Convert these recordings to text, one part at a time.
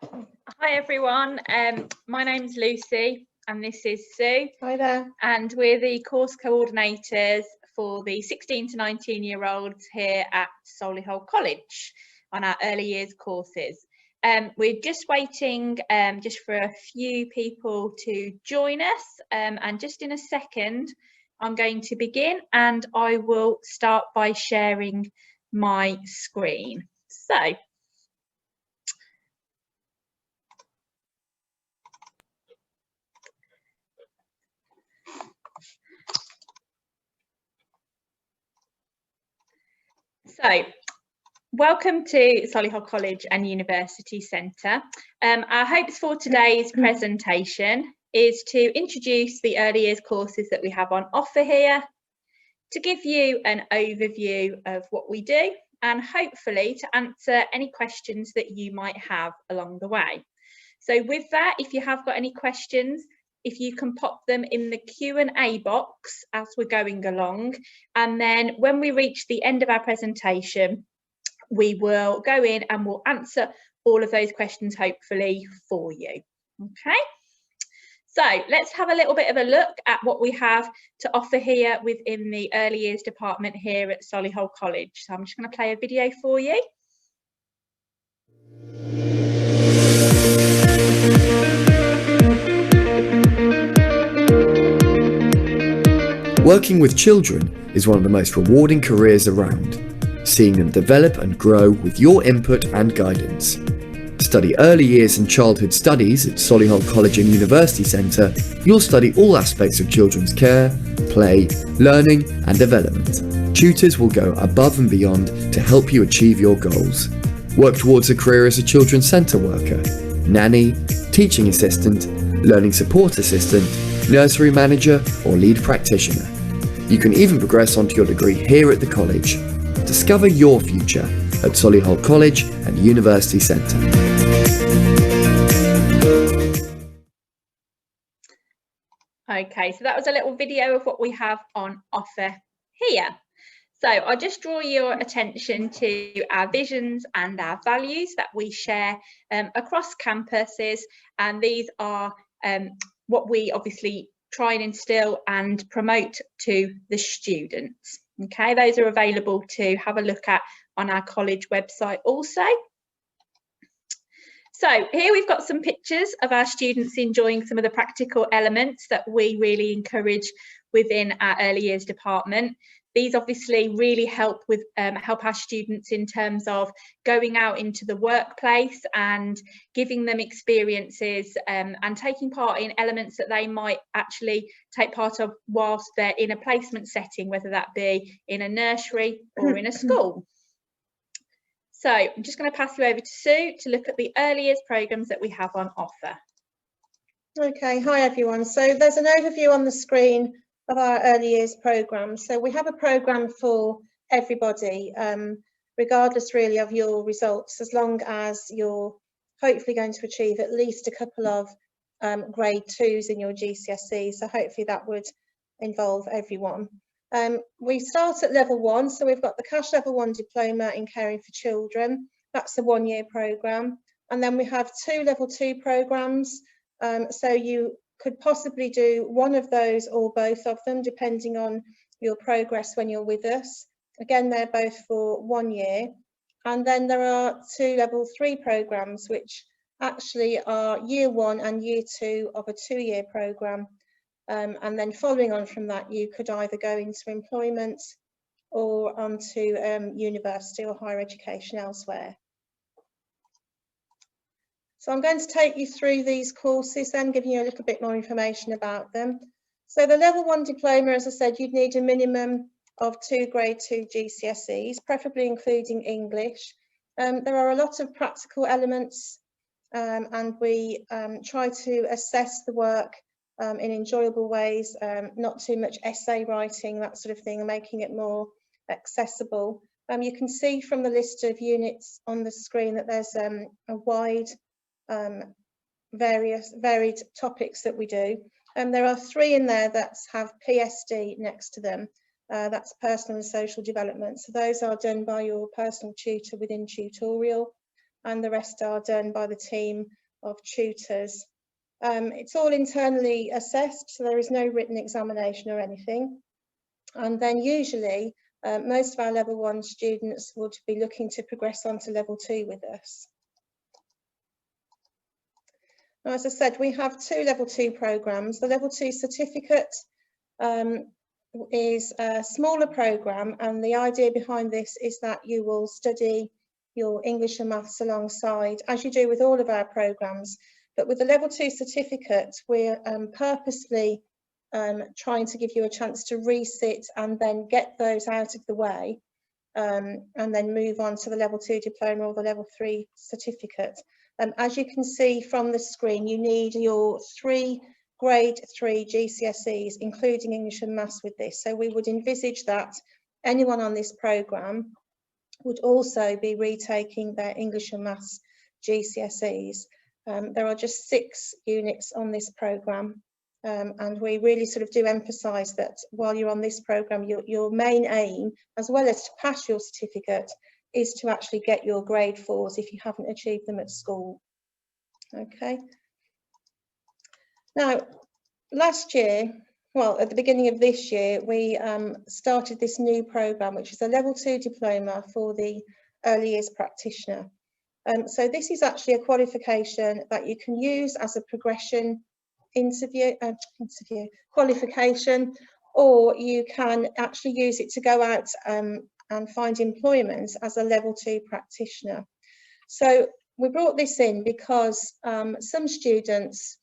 Hi everyone, my name's Lucy and this is Sue. Hi there. And we're the course coordinators for the 16 to 19-year-olds here at Solihull College on our early years courses. We're just waiting just for a few people to join us, and just in a second I'm going to begin and I will start by sharing my screen. So, welcome to Solihull College and University Centre. Our hopes for today's presentation is to introduce the early years courses that we have on offer here, to give you an overview of what we do, and hopefully to answer any questions that you might have along the way. So with that, if you have got any questions, if you can pop them in the Q&A box as we're going along, and then when we reach the end of our presentation, we will go in and we'll answer all of those questions hopefully for you. Okay, so let's have a little bit of a look at what we have to offer here within the early years department here at Solihull College. So I'm just going to play a video for you. Working with children is one of the most rewarding careers around, seeing them develop and grow with your input and guidance. Study early years and childhood studies at Solihull College and University Centre. You'll study all aspects of children's care, play, learning and development. Tutors will go above and beyond to help you achieve your goals. Work towards a career as a children's centre worker, nanny, teaching assistant, learning support assistant, nursery manager or lead practitioner. You can even progress onto your degree here at the college. Discover your future at Solihull College and University Centre. Okay, so that was a little video of what we have on offer here. So I'll just draw your attention to our visions and our values that we share across campuses, and these are what we obviously try and instill and promote to the students. Okay, those are available to have a look at on our college website also. So here we've got some pictures of our students enjoying some of the practical elements that we really encourage within our early years department. These obviously really help with help our students in terms of going out into the workplace and giving them experiences and taking part in elements that they might actually take part of whilst they're in a placement setting, whether that be in a nursery or in a school. So I'm just going to pass you over to Sue to look at the early years programmes that we have on offer. Okay, hi everyone. So there's an overview on the screen of our early years programme. So we have a programme for everybody, regardless really of your results, as long as you're hopefully going to achieve at least a couple of grade 2s in your GCSE. So hopefully that would involve everyone. We start at level 1, so we've got the cash level 1 diploma in caring for children. That's a 1-year programme. And then we have 2 level 2 programmes. So you could possibly do one of those or both of them, depending on your progress when you're with us. Again, they're both for 1 year. And then there are 2 level 3 programmes, which actually are year 1 and year 2 of a 2-year programme. And then following on from that, you could either go into employment or onto university or higher education elsewhere. So I'm going to take you through these courses then, giving you a little bit more information about them. So the level 1 diploma, as I said, you'd need a minimum of 2 grade 2 GCSEs, preferably including English. There are a lot of practical elements and we try to assess the work in enjoyable ways, not too much essay writing, that sort of thing, making it more accessible. You can see from the list of units on the screen that there's a wide varied topics that we do. There are 3 in there that have PSD next to them. That's personal and social development. So those are done by your personal tutor within tutorial. and the rest are done by the team of tutors. It's all internally assessed, so there is no written examination or anything. And then usually most of our level 1 students would be looking to progress on to level 2 with us. Now, as I said, we have 2 level 2 programmes. The level 2 certificate is a smaller programme, and the idea behind this is that you will study your English and maths alongside, as you do with all of our programmes. But with the level 2 certificate, we're purposely trying to give you a chance to resit and then get those out of the way, and then move on to the level 2 diploma or the level 3 certificate. As you can see from the screen, you need your 3 grade 3 GCSEs, including English and maths with this. So we would envisage that anyone on this programme would also be retaking their English and maths GCSEs. There are just 6 units on this programme, and we really sort of do emphasise that while you're on this programme, your main aim, as well as to pass your certificate, is to actually get your grade 4s if you haven't achieved them at school. Okay. Now, last year, well, at the beginning of this year, we started this new programme, which is a level 2 diploma for the early years practitioner. So this is actually a qualification that you can use as a progression qualification, or you can actually use it to go out and find employment as a level 2 practitioner. So we brought this in because some students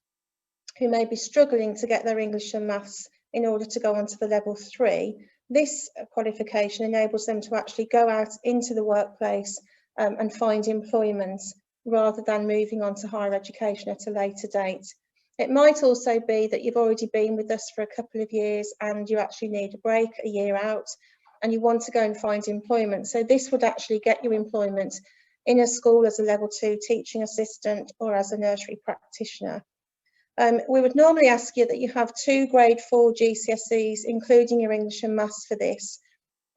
who may be struggling to get their English and maths in order to go on to the level 3, this qualification enables them to actually go out into the workplace and find employment rather than moving on to higher education at a later date. It might also be that you've already been with us for a couple of years and you actually need a break, a year out, and you want to go and find employment. So this would actually get you employment in a school as a level 2 teaching assistant or as a nursery practitioner. We would normally ask you that you have 2 grade 4 GCSEs, including your English and maths for this,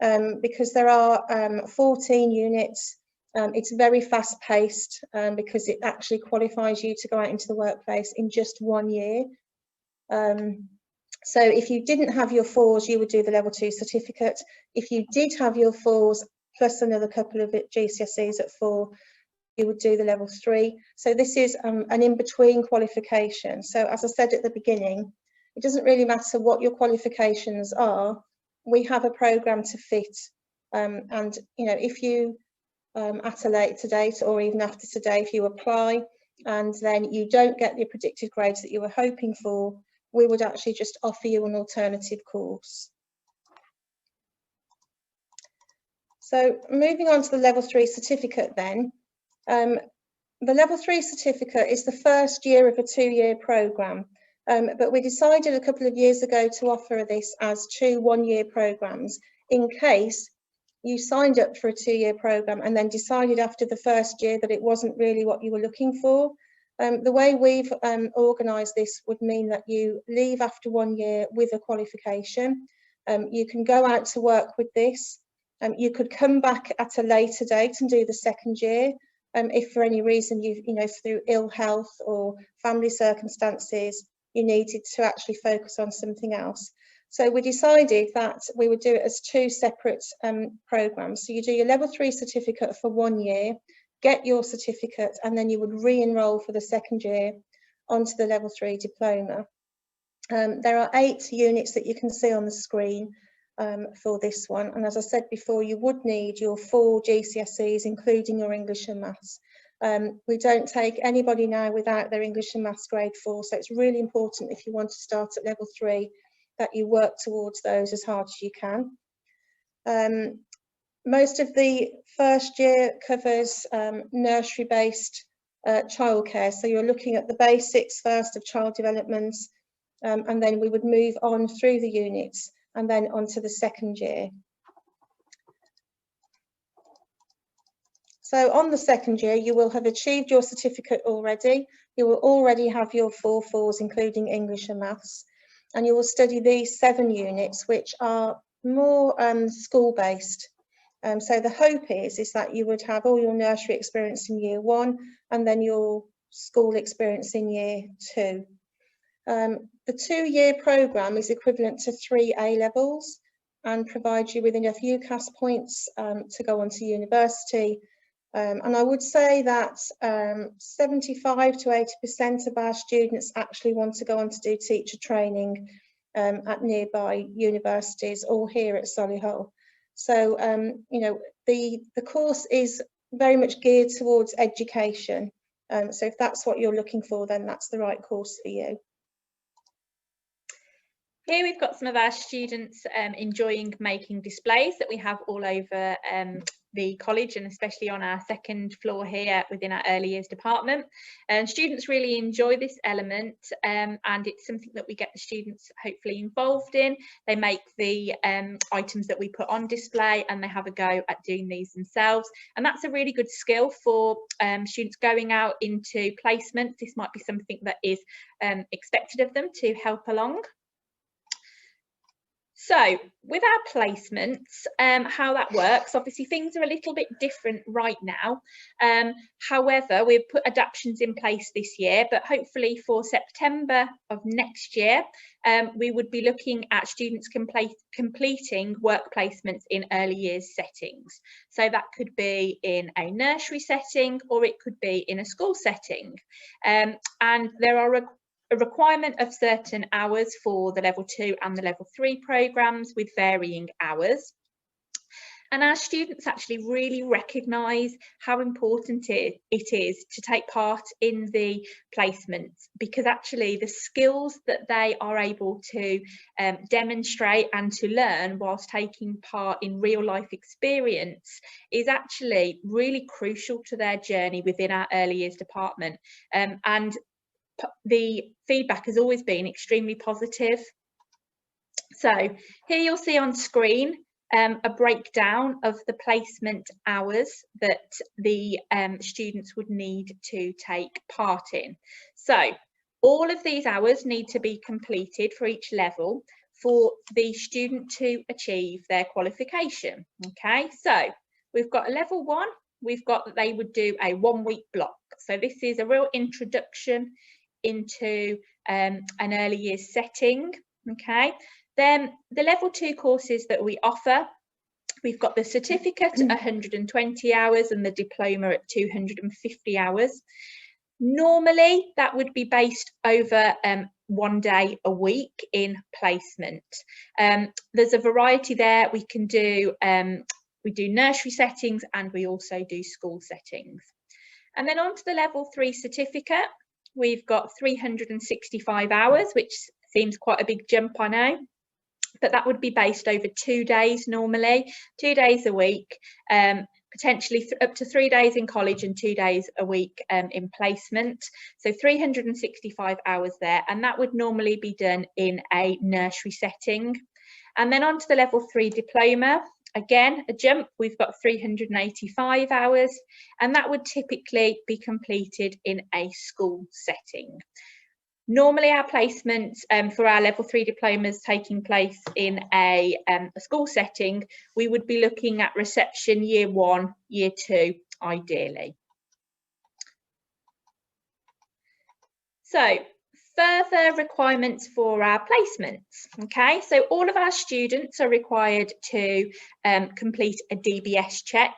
because there are 14 units. It's very fast paced because it actually qualifies you to go out into the workplace in just 1 year. So if you didn't have your 4s, you would do the level 2 certificate. If you did have your 4s plus another couple of GCSEs at 4, you would do the level 3. So this is an in-between qualification. So as I said at the beginning, it doesn't really matter what your qualifications are. We have a programme to fit. And you know, if you at a later date or even after today, if you apply and then you don't get the predicted grades that you were hoping for, we would actually just offer you an alternative course. So moving on to the level 3 certificate then. The level 3 certificate is the first year of a 2-year programme, but we decided a couple of years ago to offer this as 2 1-year programmes in case you signed up for a 2-year programme and then decided after the first year that it wasn't really what you were looking for. The way we've organised this would mean that you leave after 1 year with a qualification. You can go out to work with this. You could come back at a later date and do the 2nd year. If for any reason you know, through ill health or family circumstances, you needed to actually focus on something else. So we decided that we would do it as 2 separate programmes. So you do your level 3 certificate for 1 year, get your certificate, and then you would re-enroll for the 2nd year onto the level 3 diploma. There are 8 units that you can see on the screen for this one. And as I said before, you would need your 4 GCSEs, including your English and maths. We don't take anybody now without their English and maths grade 4. So it's really important if you want to start at level 3 that you work towards those as hard as you can. Most of the first year covers nursery-based childcare. So you're looking at the basics first of child development, and then we would move on through the units and then onto the 2nd year. So on the 2nd year, you will have achieved your certificate already. You will already have your 4 4s, including English and maths, and you will study these 7 units, which are more school-based. So the hope is that you would have all your nursery experience in year 1 and then your school experience in year 2. The 2-year programme is equivalent to 3 A-levels and provides you with enough UCAS points to go on to university. And I would say that 75 to 80% of our students actually want to go on to do teacher training at nearby universities or here at Solihull. So, you know, the course is very much geared towards education. So if that's what you're looking for, then that's the right course for you. Here we've got some of our students enjoying making displays that we have all over the college, and especially on our 2nd floor here within our early years department. And students really enjoy this element, and it's something that we get the students hopefully involved in. They make the items that we put on display and they have a go at doing these themselves, and that's a really good skill for students going out into placement. This might be something that is expected of them to help along. So with our placements, how that works, obviously things are a little bit different right now. However, we've put adaptations in place this year, but hopefully for September of next year, we would be looking at students completing work placements in early years settings. So that could be in a nursery setting or it could be in a school setting. And there are a requirement of certain hours for the level 2 and the level 3 programmes with varying hours. And our students actually really recognise how important it is to take part in the placements, because actually the skills that they are able to demonstrate and to learn whilst taking part in real life experience is actually really crucial to their journey within our early years department. And the feedback has always been extremely positive. So here you'll see on screen a breakdown of the placement hours that the students would need to take part in. So all of these hours need to be completed for each level for the student to achieve their qualification. Okay, so we've got a level 1, we've got that they would do a 1-week block. So this is a real introduction into an early years setting. Okay, then the level 2 courses that we offer, we've got the certificate at 120 hours and the diploma at 250 hours. Normally that would be based over 1 day a week in placement. There's a variety there. We can do we do nursery settings and we also do school settings. And then on to the level 3 certificate, we've got 365 hours, which seems quite a big jump, I know, but that would be based over 2 days normally, 2 days a week, potentially up to 3 days in college and 2 days a week in placement. So 365 hours there, and that would normally be done in a nursery setting. And then on to the level 3 diploma. Again, a jump, we've got 385 hours, and that would typically be completed in a school setting. Normally our placements for our level 3 diplomas taking place in a school setting, we would be looking at reception year 1, year 2, ideally. So, further requirements for our placements. Okay, so all of our students are required to complete a DBS check.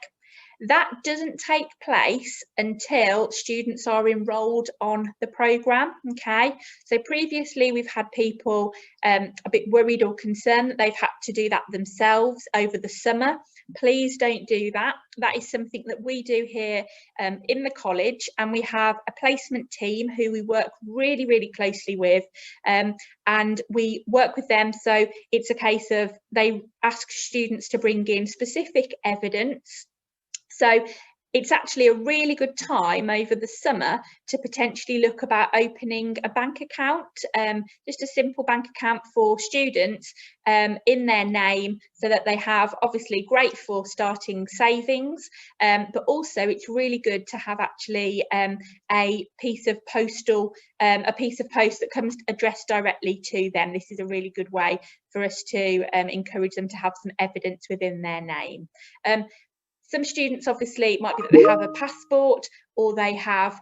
That doesn't take place until students are enrolled on the programme. Okay, so previously we've had people a bit worried or concerned that they've had to do that themselves over the summer. Please don't do that. That is something that we do here in the college, and we have a placement team who we work really, really closely with, and we work with them. So it's a case of they ask students to bring in specific evidence. So it's actually a really good time over the summer to potentially look about opening a bank account, just a simple bank account for students in their name, so that they have, obviously great for starting savings, but also it's really good to have actually a piece of post that comes addressed directly to them. This is a really good way for us to encourage them to have some evidence within their name. Some students, obviously, it might be that they have a passport, or they have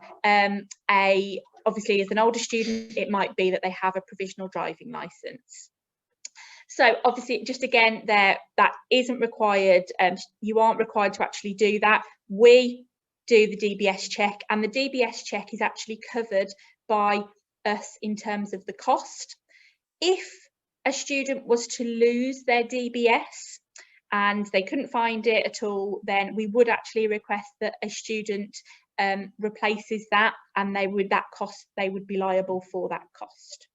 obviously as an older student, it might be that they have a provisional driving licence. So obviously, just again, that isn't required. You aren't required to actually do that. We do the DBS check, and the DBS check is actually covered by us in terms of the cost. If a student was to lose their DBS and they couldn't find it at all, then we would actually request that a student replaces that, and they would be liable for that cost.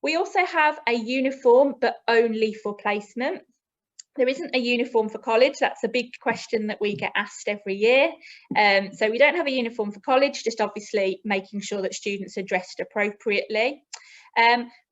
We also have a uniform, but only for placement. There isn't a uniform for college. That's a big question that we get asked every year. So we don't have a uniform for college, just obviously making sure that students are dressed appropriately.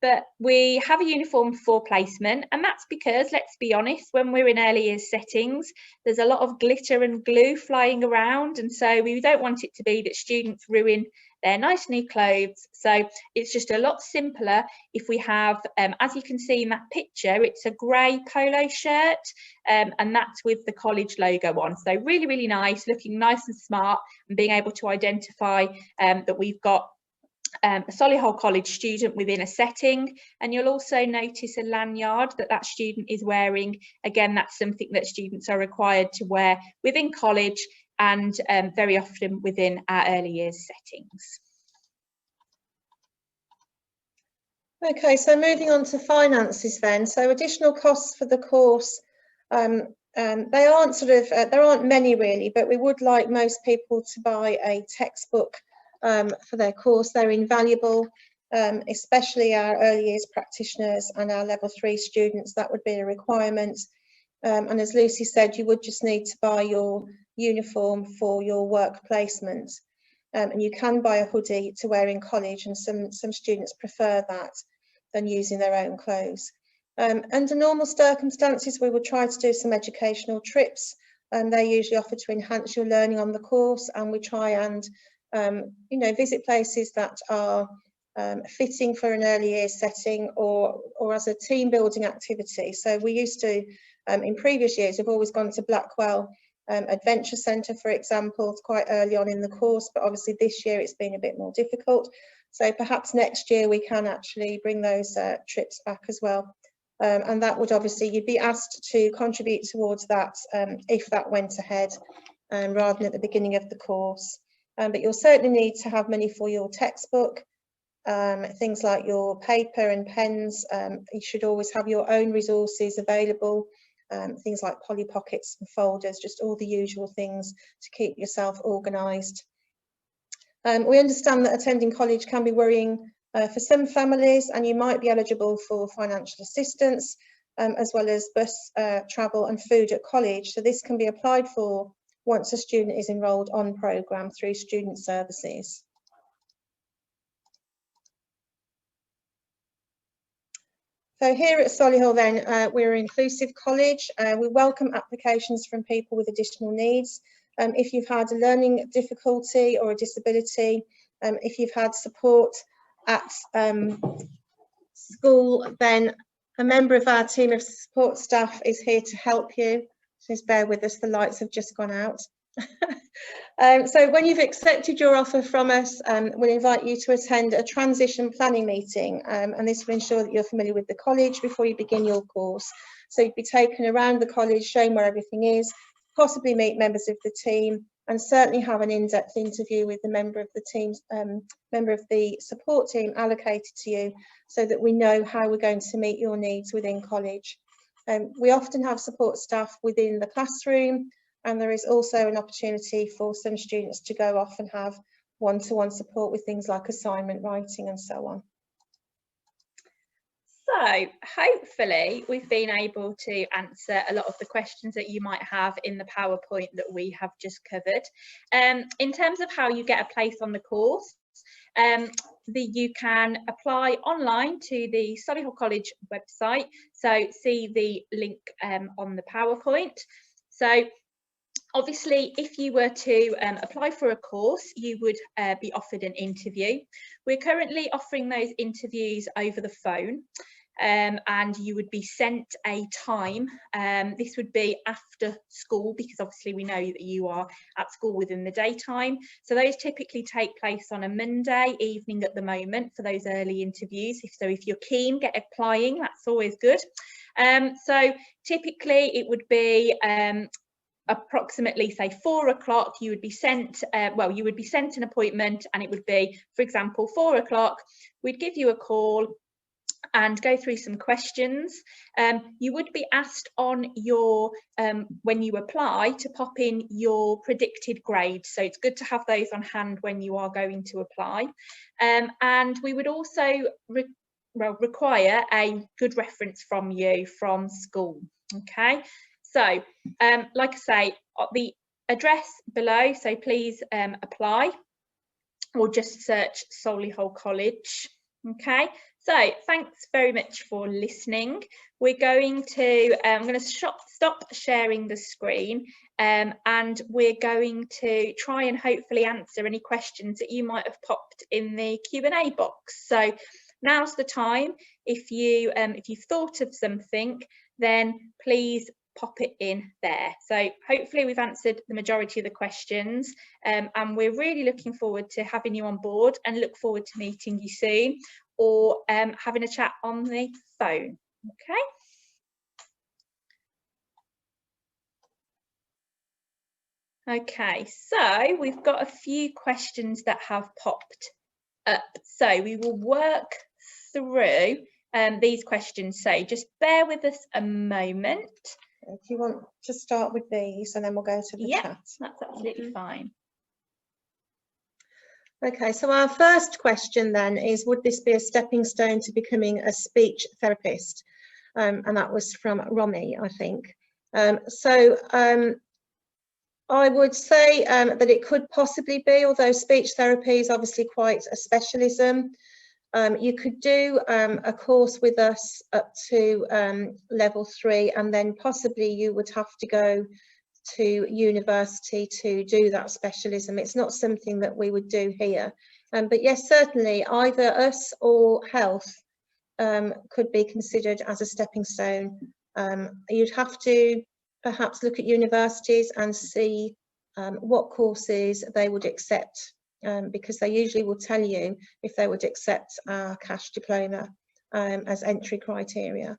But we have a uniform for placement, and that's because, let's be honest, when we're in early years settings, there's a lot of glitter and glue flying around, and so we don't want it to be that students ruin their nice new clothes. So it's just a lot simpler if we have, as you can see in that picture, it's a grey polo shirt, and that's with the college logo on. So really, really nice, looking nice and smart, and being able to identify that we've got a Solihull College student within a setting. And you'll also notice a lanyard that student is wearing. Again, that's something that students are required to wear within college, and very often within our early years settings. Okay, so moving on to finances then. So additional costs for the course, they aren't there aren't many really, but we would like most people to buy a textbook for their course. They're invaluable, especially our early years practitioners and our level 3 students. That would be a requirement. And as Lucy said, you would just need to buy your uniform for your work placement. And you can buy a hoodie to wear in college, and some students prefer that than using their own clothes. Under normal circumstances, we would try to do some educational trips, and they're usually offered to enhance your learning on the course, and we try and visit places that are fitting for an early years setting, or as a team building activity. So we used to, in previous years, have always gone to Blackwell Adventure Centre, for example, quite early on in the course, but obviously this year it's been a bit more difficult. So perhaps next year we can actually bring those trips back as well. And that would obviously, you'd be asked to contribute towards that if that went ahead, rather than at the beginning of the course. But you'll certainly need to have money for your textbook, things like your paper and pens. You should always have your own resources available, things like Polly Pockets and folders, just all the usual things to keep yourself organised. We understand that attending college can be worrying for some families, and you might be eligible for financial assistance, as well as bus travel and food at college. So this can be applied for once a student is enrolled on programme through student services. So here at Solihull then, we're an inclusive college. We welcome applications from people with additional needs. If you've had a learning difficulty or a disability, if you've had support at school, then a member of our team of support staff is here to help you. Just bear with us, the lights have just gone out. So when you've accepted your offer from us, we'll invite you to attend a transition planning meeting, and this will ensure that you're familiar with the college before you begin your course. So you'd be taken around the college, shown where everything is, possibly meet members of the team, and certainly have an in-depth interview with the member of the support team allocated to you, so that we know how we're going to meet your needs within college. We often have support staff within the classroom, and there is also an opportunity for some students to go off and have one-to-one support with things like assignment writing and so on. So hopefully we've been able to answer a lot of the questions that you might have in the PowerPoint that we have just covered. In terms of how you get a place on the course, you can apply online to the Solihull College website. So see the link on the PowerPoint. So obviously, if you were to apply for a course, you would be offered an interview. We're currently offering those interviews over the phone, and you would be sent a time. This would be after school, because obviously we know that you are at school within the daytime. So those typically take place on a Monday evening at the moment for those early interviews. If you're keen, get applying, that's always good. So typically it would be approximately, say, 4 o'clock, you would be sent you would be sent an appointment, and it would be, for example, 4 o'clock. We'd give you a call and go through some questions. You would be asked on your when you apply to pop in your predicted grade, so it's good to have those on hand when you are going to apply. And we would also require a good reference from you from school. Okay, so like I say, the address below, so please apply, or just search Solihull College. Okay, so thanks very much for listening. We're going to I'm going to stop sharing the screen, and we're going to try and hopefully answer any questions that you might have popped in the Q&A box. So now's the time. If you've thought of something, then please pop it in there. So hopefully we've answered the majority of the questions, and we're really looking forward to having you on board, and look forward to meeting you soon, or having a chat on the phone. Okay, so we've got a few questions that have popped up, so we will work through these questions, so just bear with us a moment. If you want to start with these, and then we'll go to the chat. That's absolutely fine. Okay, so our first question then is, would this be a stepping stone to becoming a speech therapist? And that was from Romy, I think. I would say that it could possibly be, although speech therapy is obviously quite a specialism. You could do a course with us up to level 3, and then possibly you would have to go to university to do that specialism. It's not something that we would do here. But yes, certainly either us or health could be considered as a stepping stone. You'd have to perhaps look at universities and see what courses they would accept, because they usually will tell you if they would accept our cash diploma as entry criteria.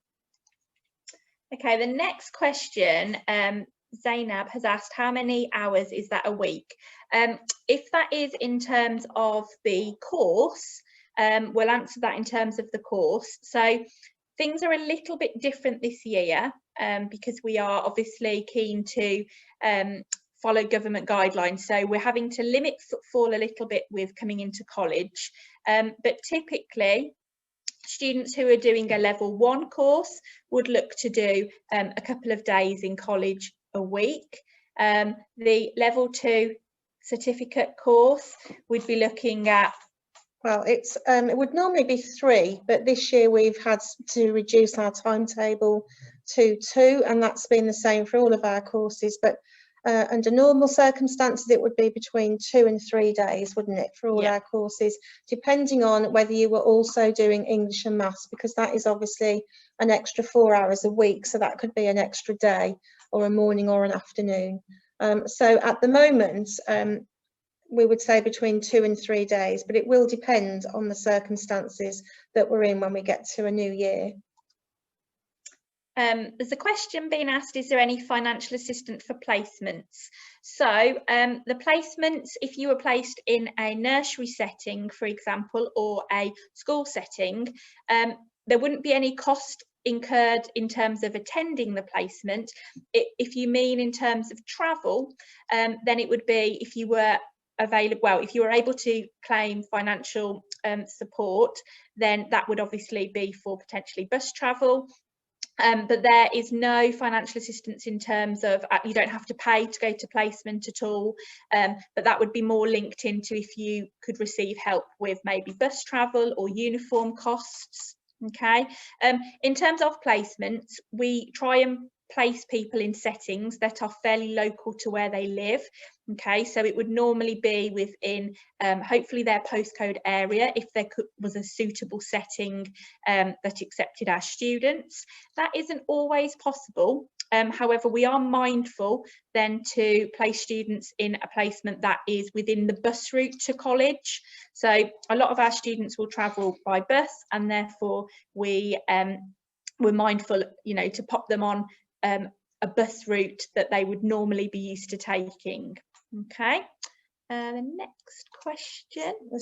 Okay, the next question, Zainab has asked, how many hours is that a week? If that is in terms of the course, we'll answer that in terms of the course. So things are a little bit different this year, because we are obviously keen to follow government guidelines, so we're having to limit footfall a little bit with coming into college, but typically students who are doing a level 1 course would look to do a couple of days in college a week. The level 2 certificate course, we'd be looking at, well, it would normally be 3, but this year we've had to reduce our timetable to 2, and that's been the same for all of our courses. But under normal circumstances, it would be between 2 and 3 days, wouldn't it, for all our courses, depending on whether you were also doing English and maths, because that is obviously an extra 4 hours a week, so that could be an extra day or a morning or an afternoon. So at the moment, we would say between 2 and 3 days, but it will depend on the circumstances that we're in when we get to a new year. There's a question being asked, is there any financial assistance for placements? So the placements, if you were placed in a nursery setting, for example, or a school setting, there wouldn't be any cost incurred in terms of attending the placement. If you mean in terms of travel, then it would be, if you were available, well, if you are able to claim financial support, then that would obviously be for potentially bus travel. But there is no financial assistance in terms of you don't have to pay to go to placement at all, but that would be more linked into if you could receive help with maybe bus travel or uniform costs. Okay, in terms of placements, we try and place people in settings that are fairly local to where they live. Okay, so it would normally be within hopefully their postcode area if there was a suitable setting that accepted our students. That isn't always possible. However, we are mindful then to place students in a placement that is within the bus route to college. So a lot of our students will travel by bus, and therefore we're mindful, you know, to pop them on a bus route that they would normally be used to taking. Okay, the next question. The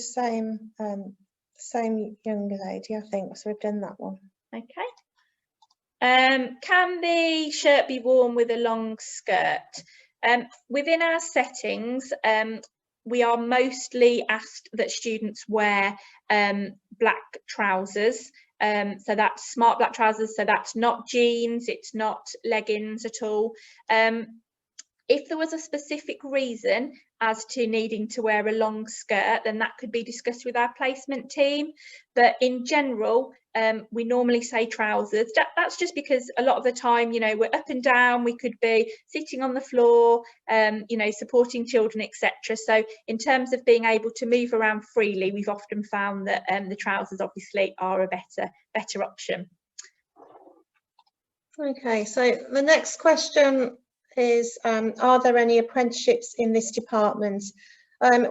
same young lady, I think, so we've done that one. Okay. Can the shirt be worn with a long skirt? Within our settings, we are mostly asked that students wear black trousers. So that's smart black trousers, so that's not jeans, it's not leggings at all. If there was a specific reason as to needing to wear a long skirt, then that could be discussed with our placement team. But in general, we normally say trousers. That's just because a lot of the time, you know, we're up and down, we could be sitting on the floor, you know, supporting children, etc. So in terms of being able to move around freely, we've often found that the trousers obviously are a better option. Okay, so the next question is, are there any apprenticeships in this department?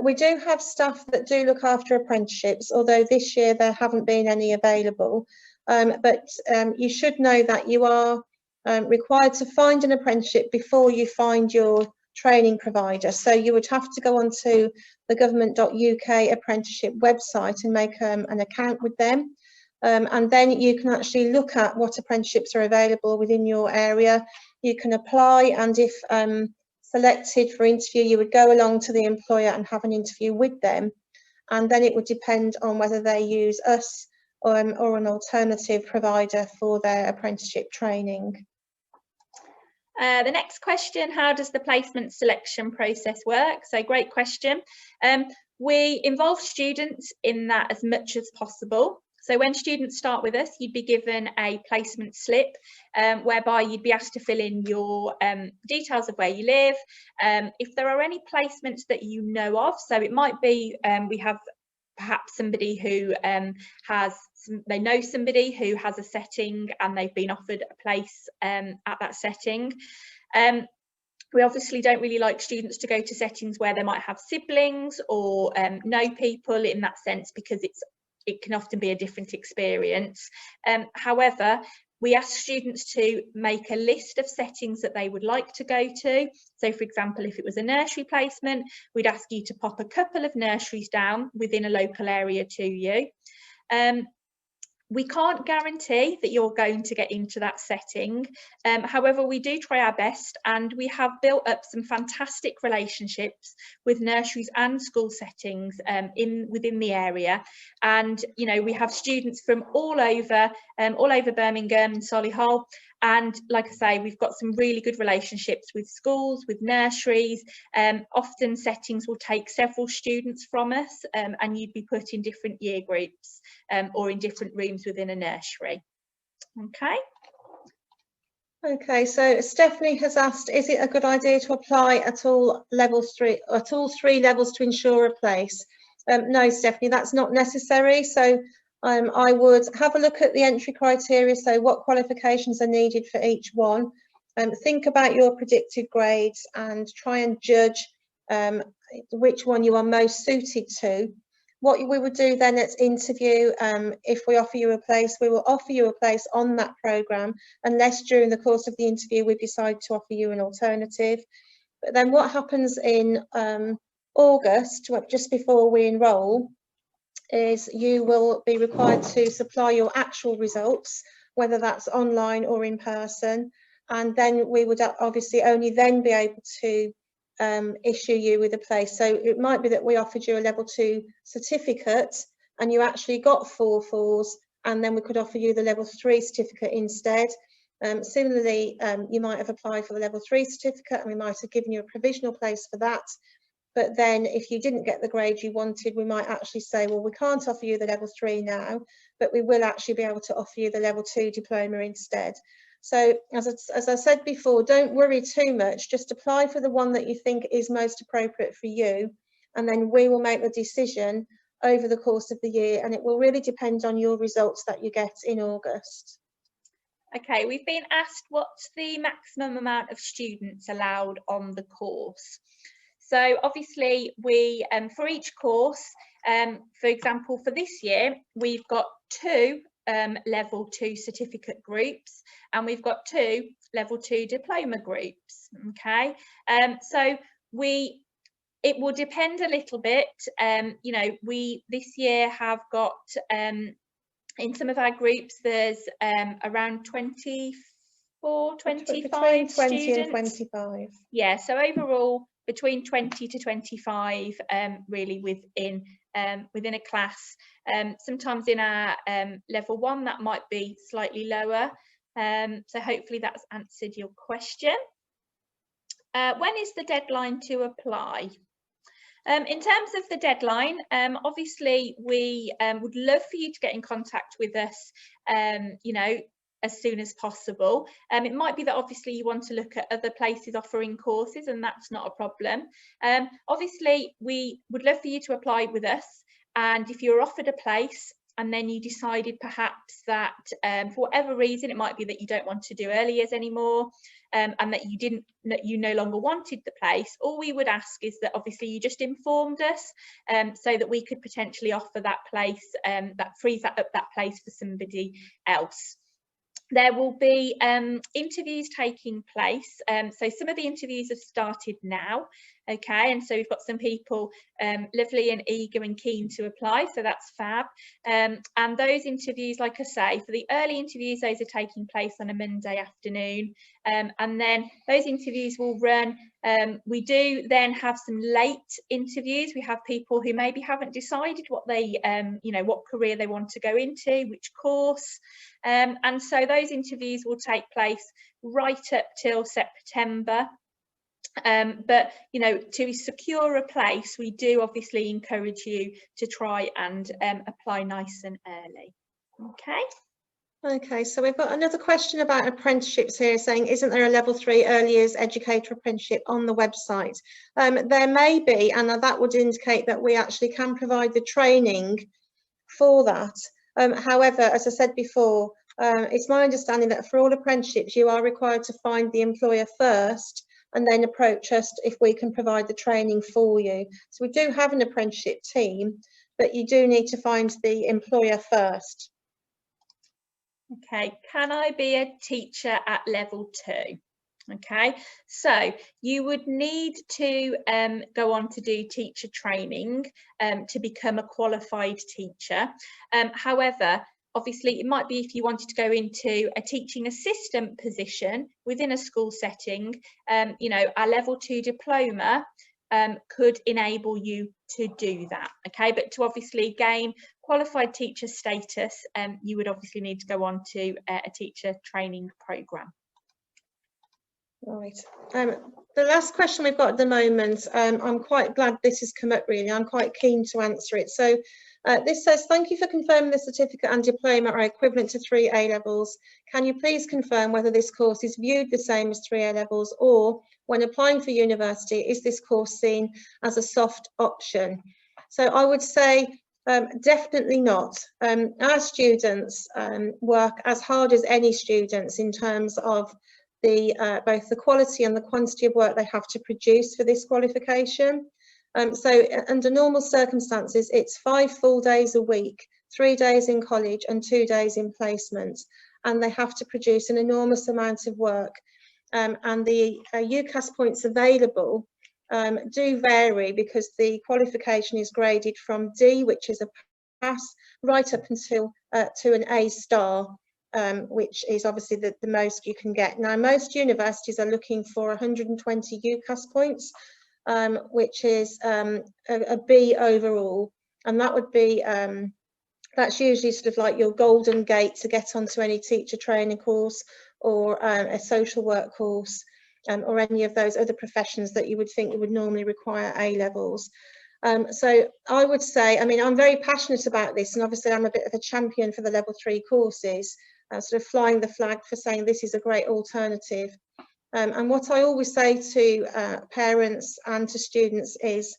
We do have staff that do look after apprenticeships, although this year there haven't been any available. But you should know that you are required to find an apprenticeship before you find your training provider. So you would have to go onto the government.uk apprenticeship website and make an account with them. And then you can actually look at what apprenticeships are available within your area. You can apply, and if selected for interview, you would go along to the employer and have an interview with them. And then it would depend on whether they use us or an alternative provider for their apprenticeship training. The next question, how does the placement selection process work? So great question. We involve students in that as much as possible. So when students start with us, you'd be given a placement slip whereby you'd be asked to fill in your details of where you live. If there are any placements that you know of, so it might be we have perhaps somebody who they know somebody who has a setting and they've been offered a place at that setting. We obviously don't really like students to go to settings where they might have siblings or know people in that sense, because it can often be a different experience. However, we ask students to make a list of settings that they would like to go to. So for example, if it was a nursery placement, we'd ask you to pop a couple of nurseries down within a local area to you. We can't guarantee that you're going to get into that setting. However, we do try our best, and we have built up some fantastic relationships with nurseries and school settings within the area. And you know, we have students from all over Birmingham and Solihull. And like I say, we've got some really good relationships with schools, with nurseries. Often settings will take several students from us, and you'd be put in different year groups or in different rooms within a nursery. Okay. Okay, so Stephanie has asked, is it a good idea to apply at all three levels to ensure a place? No, Stephanie, that's not necessary. So I would have a look at the entry criteria, so what qualifications are needed for each one. Think about your predicted grades and try and judge which one you are most suited to. What we would do then at interview, if we offer you a place, we will offer you a place on that programme, unless during the course of the interview we decide to offer you an alternative. But then what happens in August, just before we enrol, is you will be required to supply your actual results, whether that's online or in person, and then we would obviously only then be able to issue you with a place. So it might be that we offered you a level 2 certificate and you actually got 4 4s, and then we could offer you the level 3 certificate instead. Similarly, you might have applied for the level 3 certificate and we might have given you a provisional place for that. But then if you didn't get the grade you wanted, we might actually say, well, we can't offer you the level 3 now, but we will actually be able to offer you the level 2 diploma instead. So as I said before, don't worry too much, just apply for the one that you think is most appropriate for you, and then we will make the decision over the course of the year, and it will really depend on your results that you get in August. Okay, we've been asked what's the maximum amount of students allowed on the course. So obviously we, for each course, for example, for this year, we've got 2 level 2 certificate groups, and we've got 2 level 2 diploma groups. Okay, so it will depend a little bit. You know, we this year have got in some of our groups there's around 24, 25 between 20 students. and 25. Yeah, so overall between 20 to 25 really within a class. Sometimes in our level 1 that might be slightly lower. So hopefully that's answered your question. When is the deadline to apply? In terms of the deadline, obviously we would love for you to get in contact with us, you know, as soon as possible. It might be that obviously you want to look at other places offering courses, and that's not a problem. Obviously we would love for you to apply with us, and if you're offered a place and then you decided perhaps that for whatever reason, it might be that you don't want to do early years anymore, and that you no longer wanted the place, all we would ask is that obviously you just informed us, so that we could potentially offer that place, that frees that place for somebody else. There will be interviews taking place. So some of the interviews have started now, okay, and so we've got some people lovely and eager and keen to apply, so that's fab. And those interviews, like I say, for the early interviews, those are taking place on a Monday afternoon, and then those interviews will run. We do then have some late interviews. We have people who maybe haven't decided what they, you know, what career they want to go into, which course. And so those interviews will take place right up till September. But, you know, to secure a place, we do obviously encourage you to try and apply nice and early. Okay. Okay, so we've got another question about apprenticeships here, saying, isn't there a level 3 early years educator apprenticeship on the website? There may be, and that would indicate that we actually can provide the training for that. However, as I said before, it's my understanding that for all apprenticeships, you are required to find the employer first and then approach us if we can provide the training for you. So we do have an apprenticeship team, but you do need to find the employer first. Okay, can I be a teacher at level 2? Okay, so you would need to go on to do teacher training to become a qualified teacher. However, obviously it might be if you wanted to go into a teaching assistant position within a school setting, you know, our level 2 diploma could enable you to do that. Okay, but to obviously gain qualified teacher status, you would obviously need to go on to a teacher training programme. Right. The last question we've got at the moment, I'm quite glad this has come up really. I'm quite keen to answer it. So this says, thank you for confirming the certificate and diploma are equivalent to 3 A-levels. Can you please confirm whether this course is viewed the same as 3 A-levels, or when applying for university, is this course seen as a soft option? So I would say definitely not. Our students work as hard as any students in terms of both the quality and the quantity of work they have to produce for this qualification. So under normal circumstances, it's 5 full days a week, 3 days in college and 2 days in placement, and they have to produce an enormous amount of work. And the UCAS points available do vary because the qualification is graded from D, which is a pass, right up until to an A star. Which is obviously the most you can get. Now, most universities are looking for 120 UCAS points, which is a B overall, and that would be that's usually sort of like your golden gate to get onto any teacher training course or a social work course, or any of those other professions that you would think would normally require A levels. So I would say, I mean, I'm very passionate about this, and obviously I'm a bit of a champion for the level 3 courses, sort of flying the flag for saying this is a great alternative. And what I always say to parents and to students is,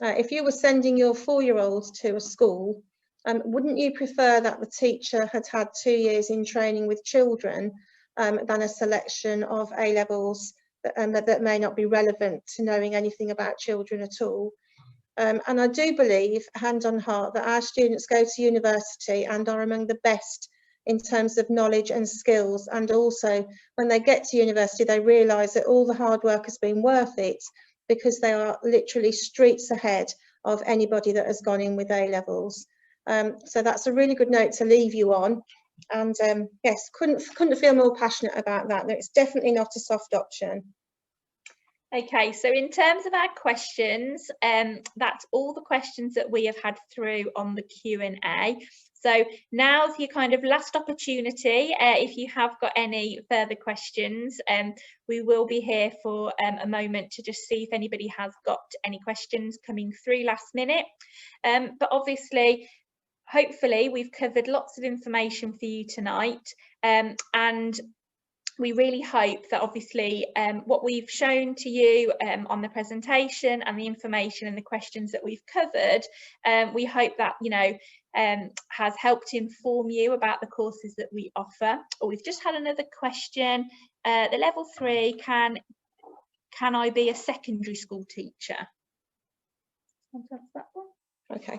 if you were sending your 4-year-old to a school, wouldn't you prefer that the teacher had had 2 years in training with children than a selection of A levels that may not be relevant to knowing anything about children at all? And I do believe, hand on heart, that our students go to university and are among the best in terms of knowledge and skills, and also when they get to university they realise that all the hard work has been worth it, because they are literally streets ahead of anybody that has gone in with A levels. So that's a really good note to leave you on, and yes, couldn't feel more passionate about that. It's definitely not a soft option. Okay, so in terms of our questions, that's all the questions that we have had through on the Q&A. So now's your kind of last opportunity. If you have got any further questions, we will be here for a moment to just see if anybody has got any questions coming through last minute. But obviously, hopefully we've covered lots of information for you tonight, and we really hope that obviously what we've shown to you on the presentation and the information and the questions that we've covered, we hope that, you know, has helped to inform you about the courses that we offer. Or we've just had another question. The level 3, can I be a secondary school teacher? That one? Okay.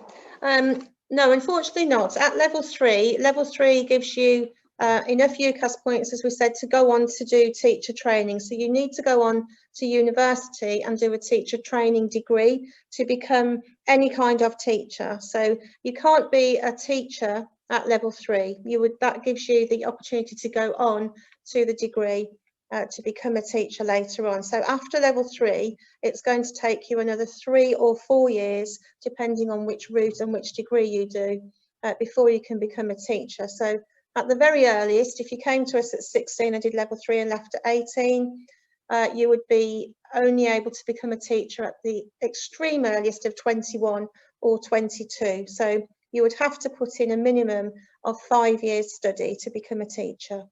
No, unfortunately not. At level 3 gives you enough UCAS points, as we said, to go on to do teacher training. So you need to go on to university and do a teacher training degree to become any kind of teacher. So you can't be a teacher at level 3. That gives you the opportunity to go on to the degree to become a teacher later on. So after level 3, it's going to take you another 3 or 4 years, depending on which route and which degree you do, before you can become a teacher. So at the very earliest, if you came to us at 16 and did level 3 and left at 18, you would be only able to become a teacher at the extreme earliest of 21 or 22. So you would have to put in a minimum of 5 years study to become a teacher.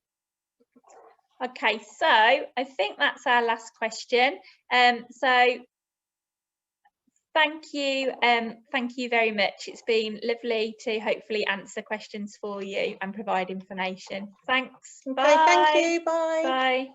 Okay, so I think that's our last question. So thank you very much. It's been lovely to hopefully answer questions for you and provide information. Thanks. Okay, Bye. thank you. Bye. Bye.